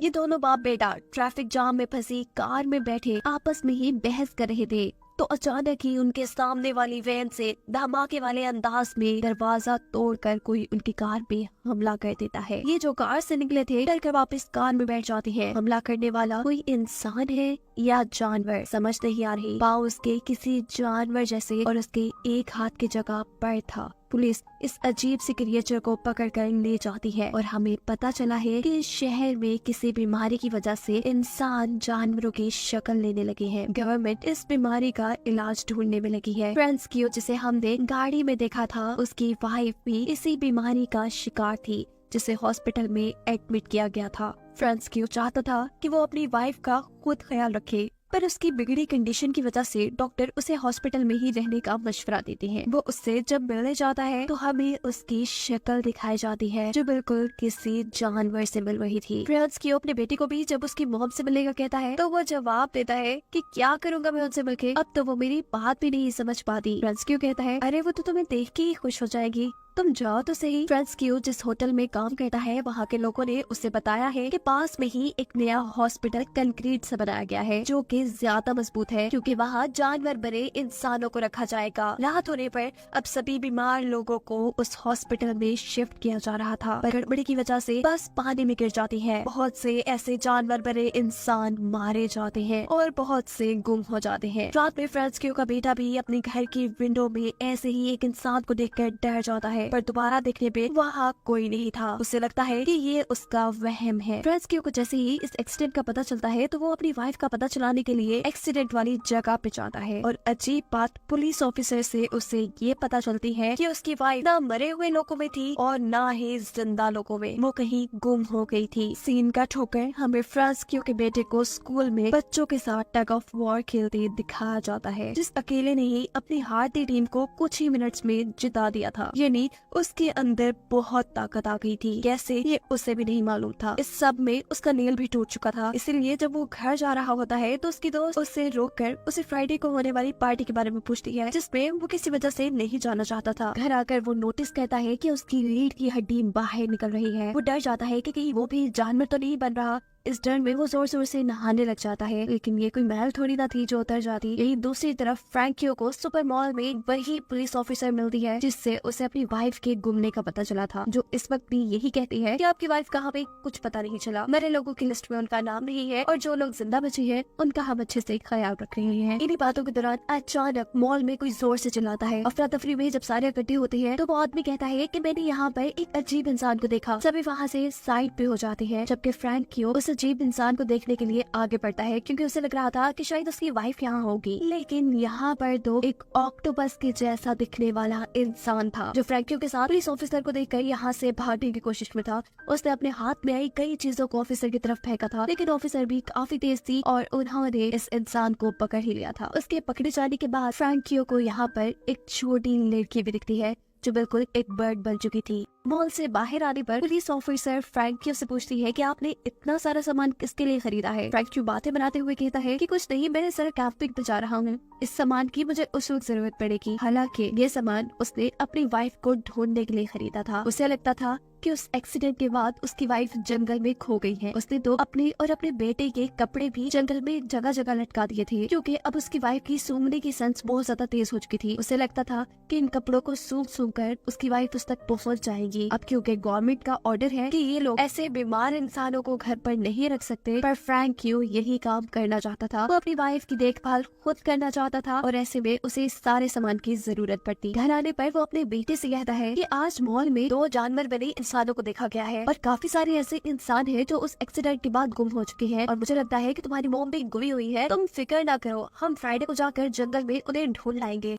ये दोनों बाप बेटा ट्रैफिक जाम में फंसी कार में बैठे आपस में ही बहस कर रहे थे तो अचानक ही उनके सामने वाली वैन से धमाके वाले अंदाज में दरवाजा तोड़कर कोई उनकी कार पे हमला कर देता है। ये जो कार से निकले थे डर कर वापस कार में बैठ जाते हैं। हमला करने वाला कोई इंसान है या जानवर समझ नहीं आ रही। पाँव उसके किसी जानवर जैसे और उसके एक हाथ की जगह पैर था। पुलिस इस अजीब सी क्रिएचर को पकड़ कर ले जाती है और हमें पता चला है कि इस शहर में किसी बीमारी की वजह से इंसान जानवरों की शक्ल लेने लगे हैं। गवर्नमेंट इस बीमारी का इलाज ढूंढने में लगी है। फ्रांस्कियो जिसे हमने गाड़ी में देखा था उसकी वाइफ भी इसी बीमारी का शिकार थी जिसे हॉस्पिटल में एडमिट किया गया था। फ्रांस्कियो चाहता था कि वो अपनी वाइफ का खुद ख्याल रखे पर उसकी बिगड़ी कंडीशन की वजह से डॉक्टर उसे हॉस्पिटल में ही रहने का मशवरा देते हैं। वो उससे जब मिलने जाता है तो हमें उसकी शक्ल दिखाई जाती है जो बिल्कुल किसी जानवर से मिल रही थी। फ्रांस्कियो अपने बेटे को भी जब उसकी मॉम से मिलने का कहता है तो वो जवाब देता है कि क्या करूंगा मैं उनसे मिलके, अब तो वो मेरी बात भी नहीं समझ पाती। फ्रांस्कियो कहता है अरे वो तो तुम्हें देख के ही खुश हो जाएगी, तुम जाओ तो सही। फ्रांस्कियो जिस होटल में काम करता है वहाँ के लोगों ने उसे बताया है कि पास में ही एक नया हॉस्पिटल कंक्रीट से बनाया गया है जो कि ज्यादा मजबूत है क्योंकि वहाँ जानवर बने इंसानों को रखा जाएगा। राहत होने पर अब सभी बीमार लोगों को उस हॉस्पिटल में शिफ्ट किया जा रहा था पर गड़बड़ी की वजह से बस पानी में गिर जाती है। बहुत से ऐसे जानवर बने इंसान मारे जाते हैं और बहुत से गुम हो जाते हैं। रात में फ्रांस्कियो का बेटा भी अपने घर की विंडो में ऐसे ही एक इंसान को देखकर डर जाता है पर दोबारा देखने पे वहाँ कोई नहीं था। उसे लगता है कि ये उसका वहम है। फ्रांस्कियो को जैसे ही इस एक्सीडेंट का पता चलता है तो वो अपनी वाइफ का पता चलाने के लिए एक्सीडेंट वाली जगह पे जाता है और अजीब बात पुलिस ऑफिसर से उसे ये पता चलती है कि उसकी वाइफ ना मरे हुए लोगों में थी और ना ही जिंदा लोगों में, वो कहीं गुम हो गई थी। सीन का ठोकर हमें फ्रांस्कियो के बेटे को स्कूल में बच्चों के साथ टग ऑफ वॉर खेलते दिखाया जाता है जिस अकेले ने ही अपनी हारती टीम को कुछ ही मिनट्स में जिता दिया था। यानी उसके अंदर बहुत ताकत आ गई थी, कैसे ये उसे भी नहीं मालूम था। इस सब में उसका नेल भी टूट चुका था, इसीलिए जब वो घर जा रहा होता है तो उसकी दोस्त उसे रोककर उसे फ्राइडे को होने वाली पार्टी के बारे में पूछती है जिसमें वो किसी वजह से नहीं जाना चाहता था। घर आकर वो नोटिस करता है कि उसकी रीढ़ की हड्डी बाहर निकल रही है। वो डर जाता है कि कहीं वो भी जानवर तो नहीं बन रहा। इस डर में वो जोर जोर से नहाने लग जाता है लेकिन ये कोई महल थोड़ी ना थी जो उतर जाती। यही दूसरी तरफ फ्रैंकियो को सुपर मॉल में वही पुलिस ऑफिसर मिलती है जिससे उसे अपनी वाइफ के गुमने का पता चला था, जो इस वक्त भी यही कहती है कि आपकी वाइफ कहाँ पे कुछ पता नहीं चला। मरे लोगों की लिस्ट में उनका नाम नहीं है और जो लोग जिंदा बचे हैं उनका हम अच्छे से ख्याल रख रहे हैं। इन्हीं बातों के दौरान अचानक मॉल में कोई जोर से चिल्लाता है। अफरा तफरी में जब सारे इकट्ठे होते हैं तो वो आदमी कहता है कि मैंने यहाँ पर एक अजीब इंसान को देखा। सभी वहाँ से साइड पे हो जाते हैं जबकि फ्रैंकियो उस अजीब इंसान को देखने के लिए आगे बढ़ता है क्योंकि उसे लग रहा था कि शायद उसकी वाइफ यहाँ होगी। लेकिन यहाँ पर तो एक ऑक्टोपस के जैसा दिखने वाला इंसान था जो फ्रैंकियो के साथ पुलिस ऑफिसर को देखकर यहाँ से भागने की कोशिश में था। उसने अपने हाथ में आई कई चीजों को ऑफिसर की तरफ फेंका था लेकिन ऑफिसर भी काफी तेज थी और उन्होंने इस इंसान को पकड़ ही लिया था। उसके पकड़े जाने के बाद फ्रैंकियो को यहाँ पर एक छोटी लड़की भी दिखती है जो बिल्कुल एक बर्ड बन चुकी थी। मॉल से बाहर आने पर पुलिस ऑफिसर फ्रैंकियो से पूछती है कि आपने इतना सारा सामान किसके लिए खरीदा है। फ्रैंकियो बातें बनाते हुए कहता है कि कुछ नहीं, मैं सर कैंपिंग पे जा रहा हूँ, इस सामान की मुझे उस वक्त जरूरत पड़ेगी। हालांकि ये सामान उसने अपनी वाइफ को ढूंढने के लिए खरीदा था। उसे लगता था कि उस एक्सीडेंट के बाद उसकी वाइफ जंगल में खो गई है। उसने तो अपने और अपने बेटे के कपड़े भी जंगल में जगह जगह लटका दिए थे क्योंकि अब उसकी वाइफ की सूंघने की सेंस बहुत ज्यादा तेज हो चुकी थी। उसे लगता था कि इन कपड़ों को सूंघ सूंघ कर उसकी वाइफ उस तक पहुंच जाएगी। अब क्योंकि गवर्नमेंट का ऑर्डर है कि ये लोग ऐसे बीमार इंसानों को घर पर नहीं रख सकते, पर फ्रैंकियो यही काम करना चाहता था। वो अपनी वाइफ की देखभाल खुद करना चाहता था और ऐसे में उसे सारे सामान की जरूरत पड़ती। घर आने पर वो अपने बेटे से कहता है कि आज मॉल में 2 जानवर बने इंसानों को देखा गया है और काफी सारे ऐसे इंसान हैं जो उस एक्सीडेंट के बाद गुम हो चुके हैं और मुझे लगता है कि तुम्हारी मॉम भी गुमी हुई है। तुम फिक्र ना करो, हम फ्राइडे को जाकर जंगल में उन्हें ढूंढ लाएंगे।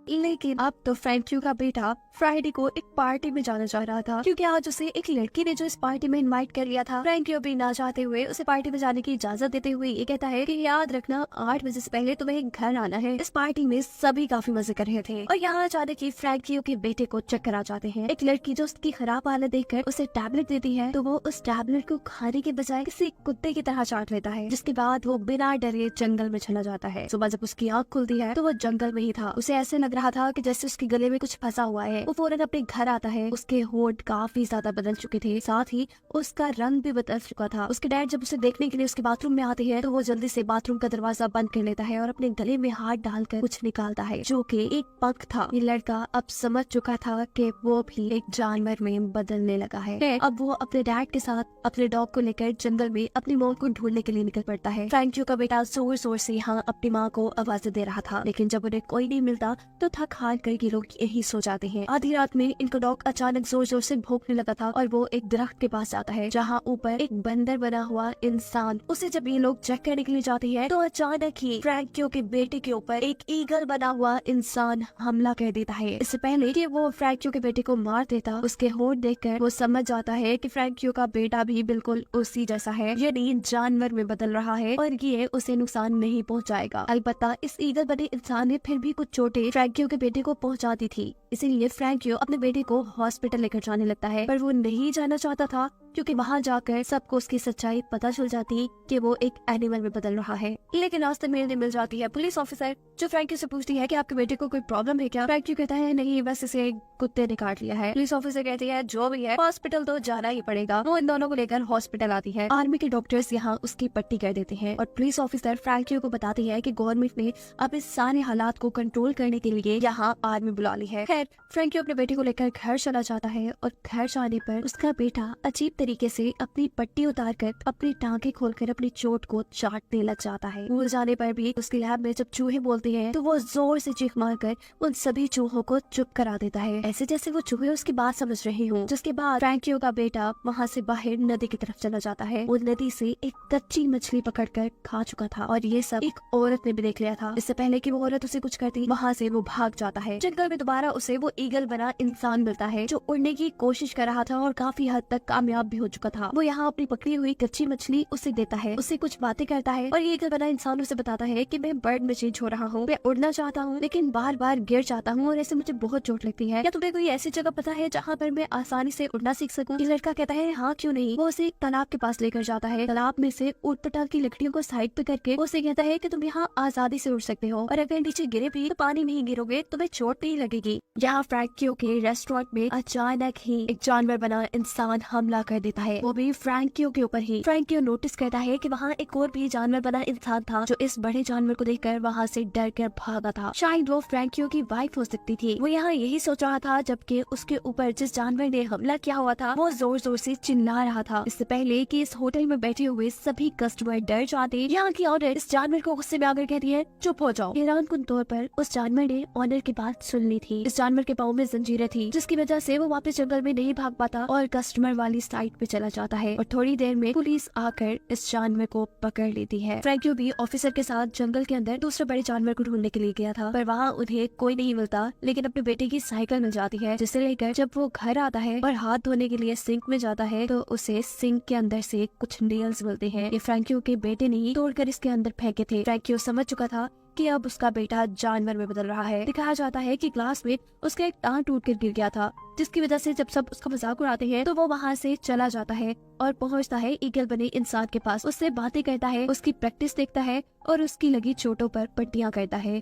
लेकिन अब तो फ्रैंकियो का बेटा फ्राइडे को एक पार्टी में जाना चाह रहा था क्योंकि आज उसे एक लड़की ने जो इस पार्टी में इनवाइट कर लिया था। फ्रैंकियो भी ना चाहते हुए उसे पार्टी में जाने की इजाजत देते हुए ये कहता है कि याद रखना 8 बजे से पहले तुम्हें घर आना है। इस पार्टी में सभी काफी मजे कर रहे थे और यहाँ अचानक ही फ्रैंकियो के बेटे को चक्कर आ जाते हैं। एक लड़की जो उसकी खराब हालत देखकर उसे टैबलेट देती है तो वो उस टैबलेट को खाने के बजाय किसी कुत्ते की तरह चाट लेता है, जिसके बाद वो बिना डरे जंगल में चला जाता है। सुबह जब उसकी आँख खुलती है तो वो जंगल में ही था। उसे ऐसे लग लग रहा था कि जैसे उसके गले में कुछ फंसा हुआ है। वो फौरन अपने घर आता है। उसके होंठ काफी ज्यादा बदल चुके थे, साथ ही उसका रंग भी बदल चुका था। उसके डैड जब उसे देखने के लिए उसके बाथरूम में आते हैं तो वो जल्दी से बाथरूम का दरवाजा बंद कर लेता है और अपने गले में हाथ डालकर कुछ निकालता है जो कि एक पंख था। ये लड़का अब समझ चुका था कि वो भी एक जानवर में बदलने लगा है। अब वो अपने डैड के साथ अपने डॉग को लेकर जंगल में अपनी मॉम को ढूंढने के लिए निकल पड़ता है। फ्रैंकियो का बेटा जोर जोर से यहाँ अपनी माँ को आवाज दे रहा था, लेकिन जब उन्हें कोई नहीं मिलता तो थक हार कर ये लोग यही सो जाते हैं। आधी रात में इनका डॉग अचानक जोर जोर से भौंकने लगा था और वो एक दरख्त के पास जाता है जहाँ ऊपर एक बंदर बना हुआ इंसान। उसे जब ये लोग चेक करने के लिए जाते हैं तो अचानक ही फ्रैंकियो के बेटे के ऊपर एक ईगल बना हुआ इंसान हमला कर देता है। इससे पहले कि वो फ्रैंकियो के बेटे को मार देता, उसके होंठ देखकर वो समझ जाता है कि फ्रैंकियो का बेटा भी बिल्कुल उसी जैसा है, यानी जानवर में बदल रहा है और ये उसे नुकसान नहीं पहुंचाएगा। अलबत्ता इस ईगल बने इंसान ने फिर भी कुछ चोटें फ्रैंकियो के बेटे को पहुंचा दी थी, इसीलिए फ्रैंकियो अपने बेटे को हॉस्पिटल लेकर जाने लगता है। पर वो नहीं जाना चाहता था क्योंकि वहाँ जाकर सबको उसकी सच्चाई पता चल जाती कि वो एक एनिमल में बदल रहा है। लेकिन रास्ते में मिल जाती है पुलिस ऑफिसर जो फ्रैंकियो से पूछती है कि आपके बेटे को कोई प्रॉब्लम है क्या। फ्रैंकियो कहता है नहीं, बस इसे कुत्ते ने काट लिया है। पुलिस ऑफिसर कहती है जो भी है हॉस्पिटल तो जाना ही पड़ेगा। वो इन दोनों को लेकर हॉस्पिटल आती है। आर्मी के डॉक्टर्स यहाँ उसकी पट्टी कर देते हैं और पुलिस ऑफिसर फ्रैंकियो को बताती है कि गवर्नमेंट ने अब इस सारे हालात को कंट्रोल करने के लिए यहाँ आर्मी बुला ली है। खैर फ्रैंकियो अपने बेटे को लेकर घर चला जाता है और घर जाने पर उसका बेटा अजीब तरीके से अपनी पट्टी उतारकर अपनी टांगे खोलकर अपनी चोट को चाटने लग जाता है। भूल जाने पर भी उसकी लैब में जब चूहे बोलते हैं तो वो जोर से चीख मारकर उन सभी चूहों को चुप करा देता है, ऐसे जैसे वो चूहे उसकी बात समझ रहे हों। जिसके बाद फ्रैंकियो का बेटा वहाँ से बाहर नदी की तरफ चला जाता है। वो नदी से एक कच्ची मछली पकड़कर खा चुका था और ये सब एक औरत ने भी देख लिया था। इससे पहले कि वो औरत उसे कुछ करती, वहाँ से वो भाग जाता है। जंगल में दोबारा उसे वो ईगल बना इंसान मिलता है जो उड़ने की कोशिश कर रहा था और काफी हद तक कामयाब भी हो चुका था। वो यहाँ अपनी पकड़ी हुई कच्ची मछली उसे देता है, उससे कुछ बातें करता है और ये ईगल बना इंसान उसे बताता है कि मैं बर्ड में चेंज हो रहा हूँ, मैं उड़ना चाहता हूँ लेकिन बार बार गिर जाता हूँ और ऐसे मुझे बहुत चोट लगती है। क्या तुम्हें कोई ऐसी जगह पता है जहाँ पर मैं आसानी से उड़ना सीख सकूँ? ये लड़का कहता है हाँ क्यों नहीं। वो उसे एक तालाब के पास लेकर जाता है। तालाब में से ऊट-पटांग की लकड़ियों को साइड पे करके उसे कहता है कि तुम यहाँ आजादी से उड़ सकते हो और अगर नीचे गिरे भी तो पानी में ही गिरोगे, तुम्हें चोट नहीं लगेगी। यहाँ फ्रैंकियो के रेस्टोरेंट में अचानक ही एक जानवर बना इंसान हमला कर देता है, वो भी फ्रैंकियो के ऊपर ही। फ्रैंकियो नोटिस करता है कि वहाँ एक और भी जानवर बना इंसान था जो इस बड़े जानवर को देखकर वहाँ से डर कर भागा था। शायद वो फ्रैंकियो की वाइफ हो सकती थी। वो यहाँ यही सोच रहा था जबकि उसके ऊपर जिस जानवर ने हमला किया हुआ था वो जोर जोर से चिल्ला रहा था। इससे पहले कि इस होटल में बैठे हुए सभी कस्टमर डर जाते, यहाँ की ऑनर इस जानवर को गुस्से में आकर कहती है चुप हो जाओ। हैरानकुन तौर पर उस जानवर ने ऑनर की बात सुन ली थी। इस जानवर के पाँव में जंजीरें थी जिसकी वजह से वो वापस जंगल में नहीं भाग पाता और कस्टमर वाली साइड पे चला जाता है और थोड़ी देर में पुलिस आकर इस जानवर को पकड़ लेती है। फ्रैंकियो भी ऑफिसर के साथ जंगल के अंदर दूसरे बड़े जानवर को ढूंढने के लिए गया था, पर वहाँ उन्हें कोई नहीं मिलता, लेकिन अपने बेटे की साइकिल मिल जाती है जिसे लेकर जब वो घर आता है और हाथ धोने के लिए सिंक में जाता है तो उसे सिंक के अंदर से कुछ नेल्स मिलते हैं। ये फ्रैंकियो के बेटे ने ही तोड़कर इसके अंदर फेंके थे। फ्रैंकियो समझ चुका था कि अब उसका बेटा जानवर में बदल रहा है। दिखाया जाता है कि क्लास में उसका एक टांग टूट कर गिर गया था, जिसकी वजह से जब सब उसका मजाक उड़ाते हैं तो वो वहाँ से चला जाता है और पहुँचता है ईगल बने इंसान के पास। उससे बातें करता है, उसकी प्रैक्टिस देखता है और उसकी लगी चोटों पर पट्टियां करता है।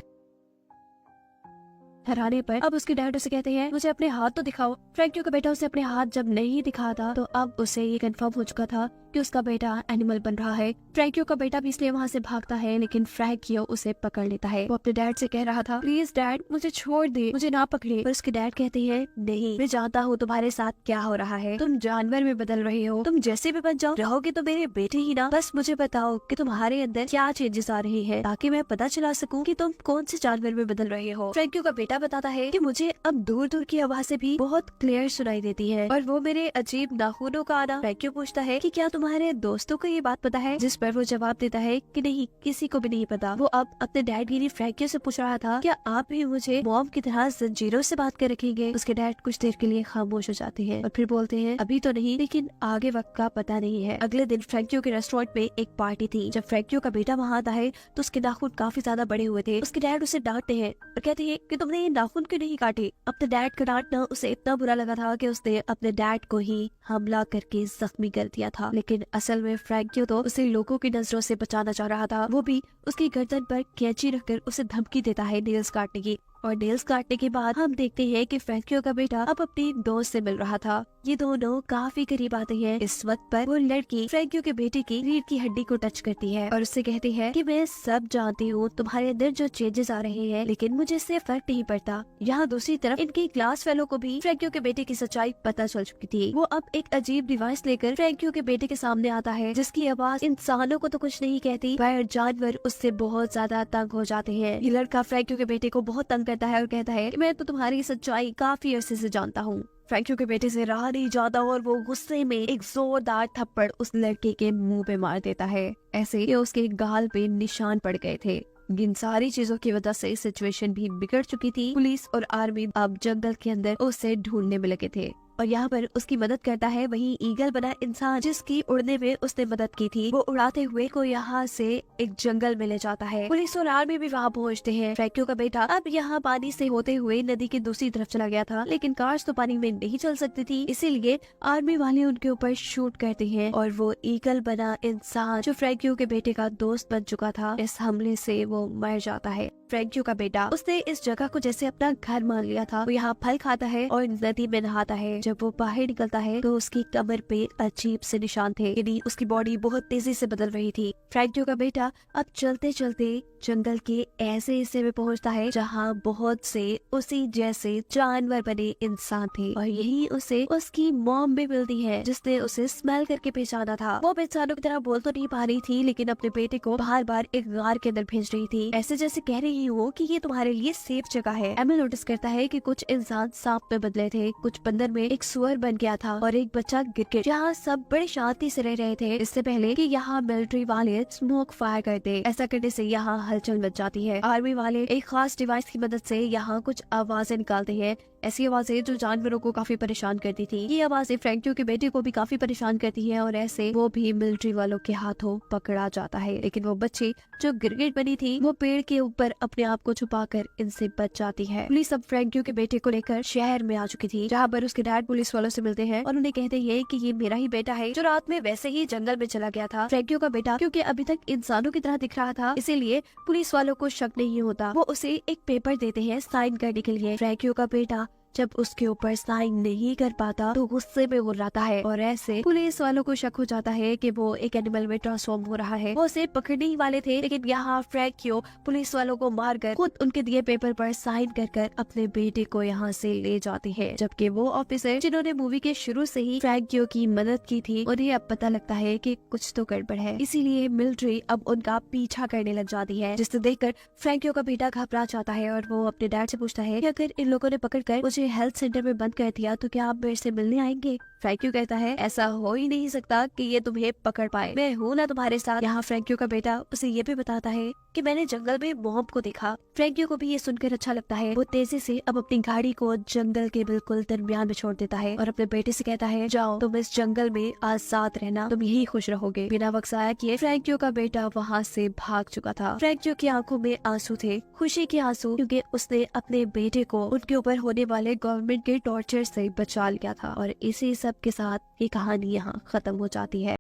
हराने पर अब उसके डैड उसे कहते हैं मुझे अपने हाथ तो दिखाओ। फ्रैंकियो का बेटा उसे अपने हाथ जब नहीं दिखाता तो अब उसे ये कंफर्म हो चुका था कि उसका बेटा एनिमल बन रहा है। फ्रैंकियो का बेटा भी इसलिए वहाँ से भागता है, लेकिन फ्रैंकियो उसे पकड़ लेता है। वो अपने डैड से कह रहा था प्लीज डैड मुझे छोड़ दे, मुझे ना पकड़े। पर उसके डैड कहते हैं नहीं, मैं जानता हूँ तुम्हारे साथ क्या हो रहा है, तुम जानवर में बदल रहे हो, तुम जैसे भी बन जाओ, रहोगे तो मेरे बेटे ही ना। बस मुझे बताओ कि तुम्हारे अंदर क्या चेंजेस आ रहे हैं ताकि मैं पता चला सकूँ कि तुम कौन से जानवर में बदल रहे हो। फ्रैंकियो का बेटा बताता है कि मुझे अब दूर दूर की आवाजें भी बहुत क्लियर सुनाई देती है और वो मेरे अजीब नाखूनों का आना। फ्रैंकियो पूछता है कि क्या तुम्हारे दोस्तों को ये बात पता है, जिस पर वो जवाब देता है कि नहीं, किसी को भी नहीं पता। वो अब अपने डैड यानी फ्रैंकियो से पूछ रहा था क्या आप भी मुझे मॉम की तरह जंजीरों से बात कर रखेंगे। उसके डैड कुछ देर के लिए खामोश हो जाते हैं और फिर बोलते हैं अभी तो नहीं, लेकिन आगे वक्त का पता नहीं है। अगले दिन फ्रैंकियो के रेस्टोरेंट में एक पार्टी थी। जब फ्रैंकियो का बेटा वहाँ आता है तो उसके नाखून काफी ज्यादा बड़े हुए थे। उसके डैड उसे डांटते हैं और कहते हैं कि तुमने ये नाखून क्यों नहीं काटे। अपने डैड का डांटना उसे इतना बुरा लगा था कि उसने अपने डैड को ही हमला करके जख्मी कर दिया था, लेकिन असल में फ्रैंकियो तो उसे लोगों की नजरों से बचाना चाह रहा था। वो भी उसकी गर्दन पर कैंची रखकर उसे धमकी देता है नेल्स काटने की। और नेल्स काटने के बाद हम देखते हैं कि फ्रैंकियो का बेटा अब अपने एक दोस्त से मिल रहा था। ये दोनों काफी करीब आते हैं। इस वक्त पर वो लड़की फ्रैंकियो के बेटे की रीढ़ की हड्डी को टच करती है और उससे कहती है कि मैं सब जानती हूँ तुम्हारे अंदर जो चेंजेस आ रहे हैं, लेकिन मुझे इससे फर्क नहीं पड़ता। यहाँ दूसरी तरफ इनकी क्लास फेलो को भी फ्रैंकियो के बेटे की सच्चाई पता चल चुकी थी। वो अब एक अजीब डिवाइस लेकर फ्रैंकियो के बेटे के सामने आता है, जिसकी आवाज इंसानों को तो कुछ नहीं कहती, पर जानवर उससे बहुत ज्यादा तंग हो जाते हैं। ये लड़का फ्रैंकियो के बेटे को बहुत तंग करता है और कहता है कि मैं तो तुम्हारी सच्चाई काफी अरसे से जानता हूँ। फ्रैंकियो के बेटे से रहा नहीं जाता और वो गुस्से में एक जोरदार थप्पड़ उस लड़के के मुंह पे मार देता है, ऐसे कि उसके गाल पे निशान पड़ गए थे। इन सारी चीजों की वजह से सिचुएशन भी बिगड़ चुकी थी। पुलिस और आर्मी अब जंगल के अंदर उसे ढूंढने में लगे थे और यहाँ पर उसकी मदद करता है वही ईगल बना इंसान जिसकी उड़ने में उसने मदद की थी। वो उड़ाते हुए को यहाँ से एक जंगल में ले जाता है। पुलिस और आर्मी भी वहाँ पहुँचते हैं। फ्रैंकियो का बेटा अब यहाँ पानी से होते हुए नदी की दूसरी तरफ चला गया था, लेकिन कार्स तो पानी में नहीं चल सकती थी, इसीलिए आर्मी वाले उनके ऊपर शूट करते हैं और वो ईगल बना इंसान जो फ्रैंकियो के बेटे का दोस्त बन चुका था, इस हमले से वो मर जाता है। फ्रैंकियो का बेटा उसने इस जगह को जैसे अपना घर मान लिया था। वो यहाँ फल खाता है और नदी में नहाता है। जब वो बाहर निकलता है तो उसकी कमर पे अजीब से निशान थे, यानी उसकी बॉडी बहुत तेजी से बदल रही थी। फ्रैंकियो का बेटा अब चलते चलते जंगल के ऐसे हिस्से में पहुंचता है जहाँ बहुत से उसी जैसे जानवर बने इंसान थे और यही उसे उसकी मॉम भी मिलती है, जिसने उसे स्मेल करके पहचाना था। वो इंसानों की तरह बोल तो नहीं पा रही थी, लेकिन अपने बेटे को बार बार एक गार के अंदर भेज रही थी, ऐसे जैसे कह रही हो कि ये तुम्हारे लिए सेफ जगह है। एमिल नोटिस करता है कि कुछ इंसान सांप में बदले थे, कुछ बंदर में एक सुअर बन गया था और एक बच्चा गिरगिट। यहाँ सब बड़े शांति से रह रहे थे इससे पहले कि यहाँ मिलिट्री वाले स्मोक फायर करते। ऐसा करने से यहाँ हलचल मच जाती है। आर्मी वाले एक खास डिवाइस की मदद से यहाँ कुछ आवाजें निकालते हैं, ऐसी आवाजें जो जानवरों को काफी परेशान करती थी। ये आवाजें फ्रैंकियो के बेटे को भी काफी परेशान करती है और ऐसे वो भी मिलिट्री वालों के हाथों पकड़ा जाता है। लेकिन वो बच्ची जो गिरगिट बनी थी वो पेड़ के ऊपर अपने आप को छुपाकर इनसे बच जाती है। पुलिस अब फ्रैंकियो के बेटे को लेकर शहर में आ चुकी थी, जहाँ पर उसके डैड पुलिस वालों से मिलते हैं और उन्हें कहते हैं कि ये मेरा ही बेटा है जो रात में वैसे ही जंगल में चला गया था। फ्रैंकियो का बेटा क्योंकि अभी तक इंसानों की तरह दिख रहा था, इसीलिए पुलिस वालों को शक नहीं होता। वो उसे एक पेपर देते हैं साइन करने के लिए। फ्रैंकियो का बेटा जब उसके ऊपर साइन नहीं कर पाता तो गुस्से में गुर्राता है और ऐसे पुलिस वालों को शक हो जाता है कि वो एक एनिमल में ट्रांसफॉर्म हो रहा है। वो उसे पकड़ने ही वाले थे, लेकिन यहाँ फ्रैंकियो पुलिस वालों को मारकर खुद उनके दिए पेपर पर साइन कर अपने बेटे को यहाँ से ले जाती है। जबकि वो ऑफिसर जिन्होंने मूवी के शुरू से ही फ्रैंकियो की मदद की थी, उन्हें अब पता लगता है कि कुछ तो गड़बड़ है, इसीलिए मिलिट्री अब उनका पीछा करने लग जाती है, जिसे देखकर फ्रैंकियो का बेटा घबरा जाता है और वो अपने डैड से पूछता है कि अगर इन लोगों ने पकड़कर मुझे हेल्थ सेंटर में बंद कर दिया तो क्या आप मेरे से मिलने आएंगे। फ्रैंकियो कहता है ऐसा हो ही नहीं सकता कि ये तुम्हें पकड़ पाए, मैं हूँ ना तुम्हारे साथ। यहाँ फ्रैंकियो का बेटा उसे ये भी बताता है कि मैंने जंगल में मॉम को देखा। फ्रैंकियो को भी ये सुनकर अच्छा लगता है। वो तेजी से अब अपनी गाड़ी को जंगल के बिल्कुल दरमियान में छोड़ देता है और अपने बेटे से कहता है जाओ तुम इस जंगल में आजाद रहना, तुम यही खुश रहोगे। बिना वक्त जाया किए फ्रैंकियो का बेटा वहाँ से भाग चुका था। फ्रैंकियो की आंखों में आंसू थे, खुशी के आंसू, क्योंकि उसने अपने बेटे को उनके ऊपर होने वाले गवर्नमेंट के टॉर्चर से बचा लिया था। और इसी सब के साथ ये कहानी यहाँ खत्म हो जाती है।